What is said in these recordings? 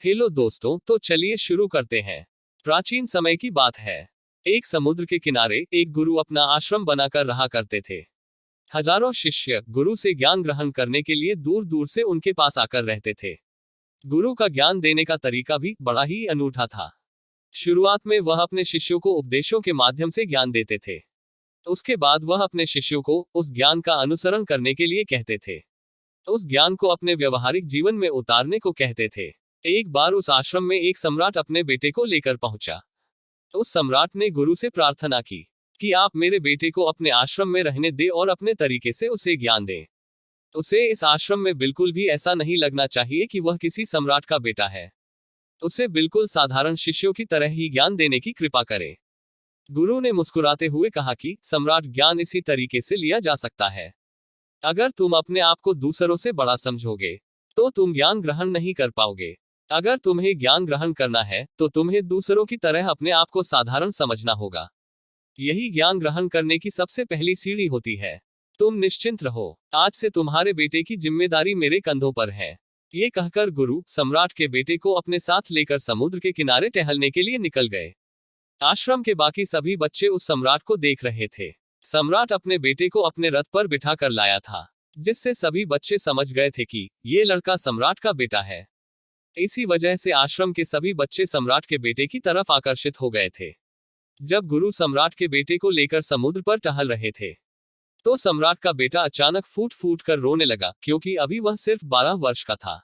Hello दोस्तों, तो चलिए शुरू करते हैं। प्राचीन समय की बात है। एक समुद्र के किनारे एक गुरु अपना आश्रम बनाकर रहा करते थे। हजारों शिष्य गुरु से ज्ञान ग्रहण करने के लिए दूर दूर से उनके पास आकर रहते थे। गुरु का ज्ञान देने का तरीका भी बड़ा ही अनूठा था। शुरुआत में वह अपने शिष्यों को उपदेशों के माध्यम से ज्ञान देते थे। उसके बाद वह अपने शिष्यों को उस ज्ञान का अनुसरण करने के लिए कहते थे। उस ज्ञान को अपने व्यवहारिक जीवन में उतारने को कहते थे। एक बार उस आश्रम में एक सम्राट अपने बेटे को लेकर पहुंचा। उस सम्राट ने गुरु से प्रार्थना की कि आप मेरे बेटे को अपने आश्रम में रहने दें और अपने तरीके से उसे ज्ञान दें। उसे इस आश्रम में बिल्कुल भी ऐसा नहीं लगना चाहिए कि वह किसी सम्राट का बेटा है। उसे बिल्कुल साधारण शिष्यों की तरह ही ज्ञान देने की कृपा करें। गुरु ने मुस्कुराते हुए कहा कि सम्राट, ज्ञान इसी तरीके से लिया जा सकता है। अगर तुम अपने आप को दूसरों से बड़ा समझोगे तो तुम ज्ञान ग्रहण नहीं कर पाओगे। अगर तुम्हें ज्ञान ग्रहण करना है तो तुम्हें दूसरों की तरह अपने आप को साधारण समझना होगा। यही ज्ञान ग्रहण करने की सबसे पहली सीढ़ी होती है। तुम निश्चिंत रहो, आज से तुम्हारे बेटे की जिम्मेदारी मेरे कंधों पर है। ये कहकर गुरु सम्राट के बेटे को अपने साथ लेकर समुद्र के किनारे टहलने के लिए निकल गए। आश्रम के बाकी सभी बच्चे उस सम्राट को देख रहे थे। सम्राट अपने बेटे को अपने रथ पर बिठा कर लाया था, जिससे सभी बच्चे समझ गए थे कि ये लड़का सम्राट का बेटा है। इसी वजह से आश्रम के सभी बच्चे सम्राट के बेटे की तरफ आकर्षित हो गए थे। जब गुरु सम्राट के बेटे को लेकर समुद्र पर टहल रहे थे तो सम्राट का बेटा अचानक फूट फूट कर रोने लगा, क्योंकि अभी वह सिर्फ 12 वर्ष का था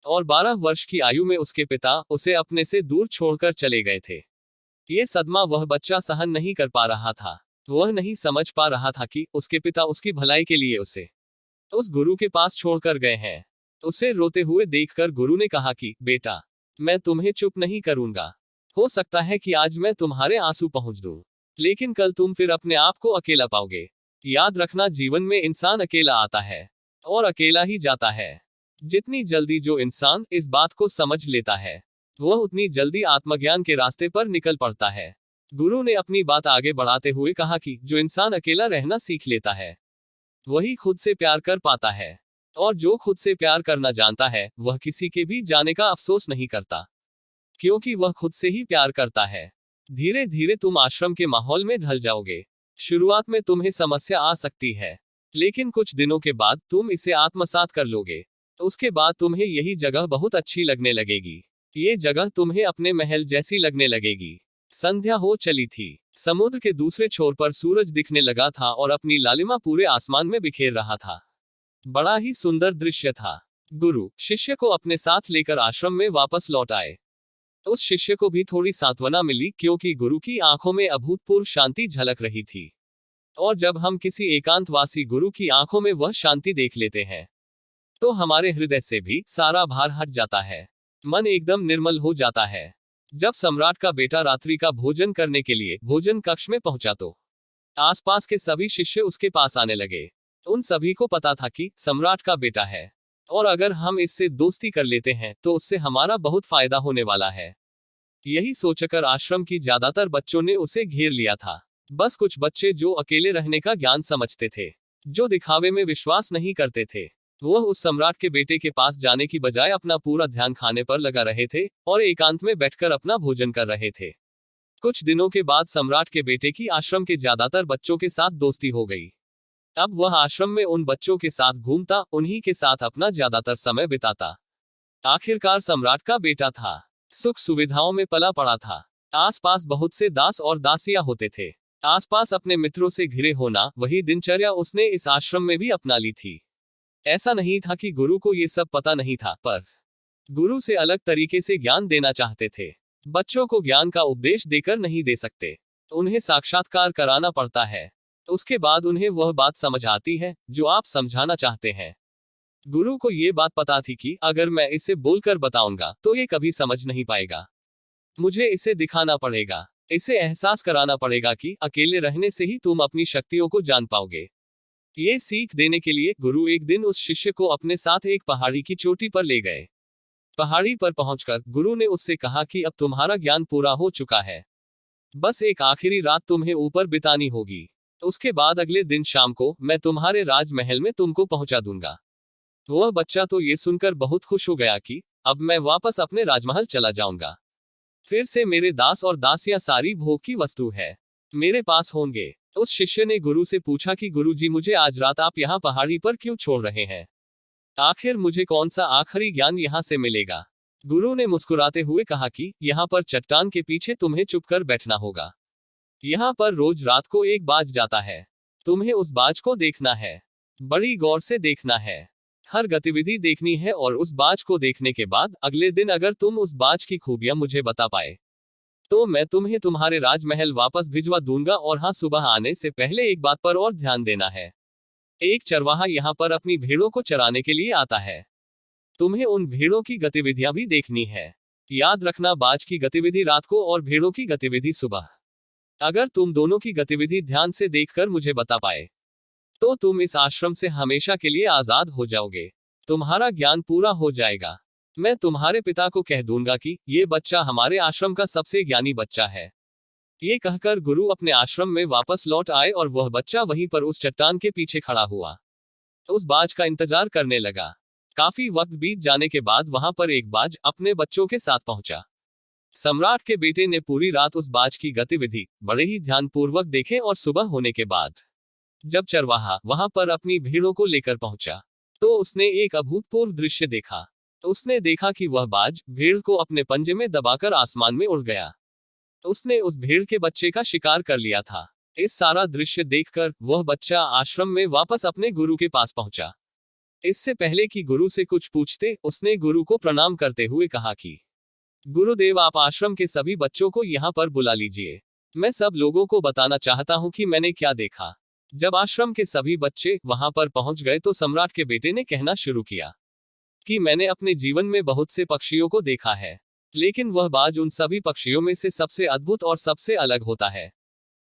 और 12 वर्ष की आयु में उसके पिता उसे अपने से दूर छोड़कर चले गए थे। ये सदमा वह बच्चा सहन नहीं कर पा रहा था। वह नहीं समझ पा रहा था कि उसके पिता उसकी भलाई के लिए उसे उस गुरु के पास छोड़कर गए हैं। उसे रोते हुए देखकर गुरु ने कहा कि बेटा, मैं तुम्हें चुप नहीं करूंगा। हो सकता है कि आज मैं तुम्हारे आंसू पहुंच दूं, लेकिन कल तुम फिर अपने आप को अकेला पाओगे। याद रखना, जीवन में इंसान अकेला आता है और अकेला ही जाता है। जितनी जल्दी जो इंसान इस बात को समझ लेता है, वह उतनी जल्दी आत्मज्ञान के रास्ते पर निकल पड़ता है। गुरु ने अपनी बात आगे बढ़ाते हुए कहा कि जो इंसान अकेला रहना सीख लेता है, वही खुद से प्यार कर पाता है, और जो खुद से प्यार करना जानता है, वह किसी के भी जाने का अफसोस नहीं करता, क्योंकि वह खुद से ही प्यार करता है। धीरे धीरे तुम आश्रम के माहौल में ढल जाओगे। शुरुआत में तुम्हें समस्या आ सकती है, लेकिन कुछ दिनों के बाद तुम इसे आत्मसात कर लोगे। उसके बाद तुम्हें यही जगह बहुत अच्छी लगने लगेगी। ये जगह तुम्हें अपने महल जैसी लगने लगेगी। संध्या हो चली थी। समुद्र के दूसरे छोर पर सूरज दिखने लगा था और अपनी लालिमा पूरे आसमान में बिखेर रहा था। बड़ा ही सुंदर दृश्य था। गुरु शिष्य को अपने साथ लेकर आश्रम में वापस लौट आए। उस शिष्य को भी थोड़ी सांत्वना मिली, क्योंकि गुरु की आंखों में अभूतपूर्व शांति झलक रही थी। और जब हम किसी एकांतवासी गुरु की आंखों में वह शांति देख लेते हैं, तो हमारे हृदय से भी सारा भार हट जाता है। मन एकदम निर्मल हो जाता है। जब सम्राट का बेटा रात्रि का भोजन करने के लिए भोजन कक्ष में पहुंचा तो आसपास के सभी शिष्य उसके पास आने लगे। उन सभी को पता था कि सम्राट का बेटा है, और अगर हम इससे दोस्ती कर लेते हैं तो उससे हमारा बहुत फायदा होने वाला है। यही सोचकर आश्रम की ज्यादातर बच्चों ने उसे घेर लिया था। बस कुछ बच्चे जो अकेले रहने का ज्ञान समझते थे, जो दिखावे में विश्वास नहीं करते थे, वह उस सम्राट के बेटे के पास जाने की बजाय अपना पूरा ध्यान खाने पर लगा रहे थे और एकांत में बैठकर अपना भोजन कर रहे थे। कुछ दिनों के बाद सम्राट के बेटे की आश्रम के ज्यादातर बच्चों के साथ दोस्ती हो गई। अब वह आश्रम में उन बच्चों के साथ घूमता, उन्हीं के साथ अपना ज्यादातर समय बिताता। आखिरकार सम्राट का बेटा था, सुख सुविधाओं में पला पड़ा था। आसपास बहुत से दास और दासियां होते थे। आसपास अपने मित्रों से घिरे होना, वही दिनचर्या उसने इस आश्रम में भी अपना ली थी। ऐसा नहीं था कि गुरु को ये सब पता नहीं था, पर गुरु से अलग तरीके से ज्ञान देना चाहते थे। बच्चों को ज्ञान का उपदेश देकर नहीं दे सकते, उन्हें साक्षात्कार कराना पड़ता है। उसके बाद उन्हें वह बात समझ आती है जो आप समझाना चाहते हैं। गुरु को ये बात पता थी कि अगर मैं इसे बोलकर बताऊंगा तो ये कभी समझ नहीं पाएगा। मुझे इसे दिखाना पड़ेगा, इसे एहसास कराना पड़ेगा कि अकेले रहने से ही तुम अपनी शक्तियों को जान पाओगे। ये सीख देने के लिए गुरु एक दिन उस शिष्य को अपने साथ एक पहाड़ी की चोटी पर ले गए। पहाड़ी पर पहुंचकर गुरु ने उससे कहा कि अब तुम्हारा ज्ञान पूरा हो चुका है, बस एक आखिरी रात तुम्हें ऊपर बितानी होगी। उसके बाद अगले दिन शाम को मैं तुम्हारे राजमहल में तुमको पहुंचा दूंगा। वह बच्चा तो ये सुनकर बहुत खुश हो गया कि अब मैं वापस अपने राजमहल चला जाऊंगा। फिर से मेरे दास और दासियां सारी भोग की वस्तु है मेरे पास होंगे। उस शिष्य ने गुरु से पूछा कि गुरुजी, मुझे आज रात आप यहाँ पहाड़ी पर क्यों छोड़ रहे हैं? आखिर मुझे कौन सा आखिरी ज्ञान यहाँ से मिलेगा? गुरु ने मुस्कुराते हुए कहा कि यहाँ पर चट्टान के पीछे तुम्हें चुप कर बैठना होगा। यहाँ पर रोज रात को एक बाज जाता है। तुम्हें उस बाज को देखना है, बड़ी गौर से देखना है, हर गतिविधि देखनी है, और उस बाज को देखने के बाद अगले दिन अगर तुम उस बाज की खूबियां मुझे बता पाए तो मैं तुम्हें तुम्हारे राजमहल वापस भिजवा दूंगा। और हाँ, सुबह आने से पहले एक बात पर और ध्यान देना है। एक चरवाहा यहाँ पर अपनी भेड़ों को चराने के लिए आता है। तुम्हें उन भेड़ों की गतिविधियां भी देखनी है। याद रखना, बाज की गतिविधि रात को और भेड़ों की गतिविधि सुबह। अगर तुम दोनों की गतिविधि ध्यान से देखकर मुझे बता पाए तो तुम इस आश्रम से हमेशा के लिए आजाद हो जाओगे। तुम्हारा ज्ञान पूरा हो जाएगा। मैं तुम्हारे पिता को कह दूंगा कि ये बच्चा हमारे आश्रम का सबसे ज्ञानी बच्चा है। ये कहकर गुरु अपने आश्रम में वापस लौट आए और वह बच्चा वहीं पर उस चट्टान के पीछे खड़ा हुआ, उस बाज का इंतजार करने लगा। काफी वक्त बीत जाने के बाद वहां पर एक बाज अपने बच्चों के साथ पहुंचा। सम्राट के बेटे ने पूरी रात उस बाज की गतिविधि बड़े ही ध्यानपूर्वक देखे और सुबह होने के बाद जब चरवाहा वहां पर अपनी भेड़ों को लेकर पहुंचा तो उसने एक अभूतपूर्व दृश्य देखा। उसने देखा कि वह बाज भेड़ को अपने पंजे में दबाकर आसमान में उड़ गया। उसने उस भेड़ के बच्चे का शिकार कर लिया था। इस सारा दृश्य देखकर वह बच्चा आश्रम में वापस अपने गुरु के पास पहुंचा। इससे पहले कि गुरु से कुछ पूछते, उसने गुरु को प्रणाम करते हुए कहा कि गुरुदेव, आप आश्रम के सभी बच्चों को यहाँ पर बुला लीजिए। मैं सब लोगों को बताना चाहता हूँ कि मैंने क्या देखा। जब आश्रम के सभी बच्चे वहां पर पहुंच गए तो सम्राट के बेटे ने कहना शुरू किया कि मैंने अपने जीवन में बहुत से पक्षियों को देखा है, लेकिन वह बाज उन सभी पक्षियों में से सबसे अद्भुत और सबसे अलग होता है।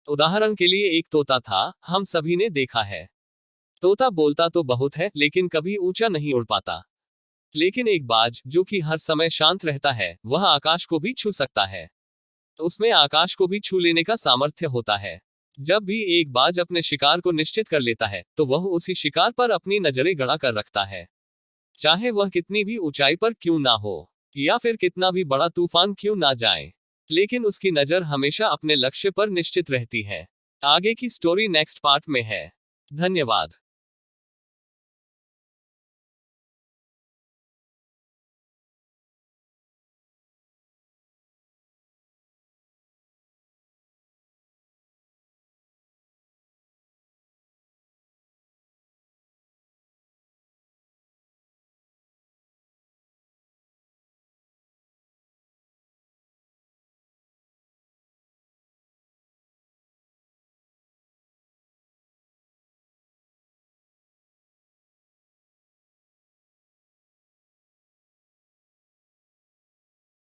उदाहरण के लिए एक तोता था, हम सभी ने देखा है। तोता बोलता तो बहुत है लेकिन कभी ऊंचा नहीं उड़ पाता। लेकिन एक बाज जो कि हर समय शांत रहता है, वह आकाश को भी छू सकता है। उसमें आकाश को भी छू लेने का सामर्थ्य होता है। जब भी एक बाज अपने शिकार को निश्चित कर लेता है तो वह उसी शिकार पर अपनी नजरें गड़ा कर रखता है, चाहे वह कितनी भी ऊंचाई पर क्यों ना हो या फिर कितना भी बड़ा तूफान क्यों ना जाए, लेकिन उसकी नजर हमेशा अपने लक्ष्य पर निश्चित रहती है। आगे की स्टोरी नेक्स्ट पार्ट में है। धन्यवाद।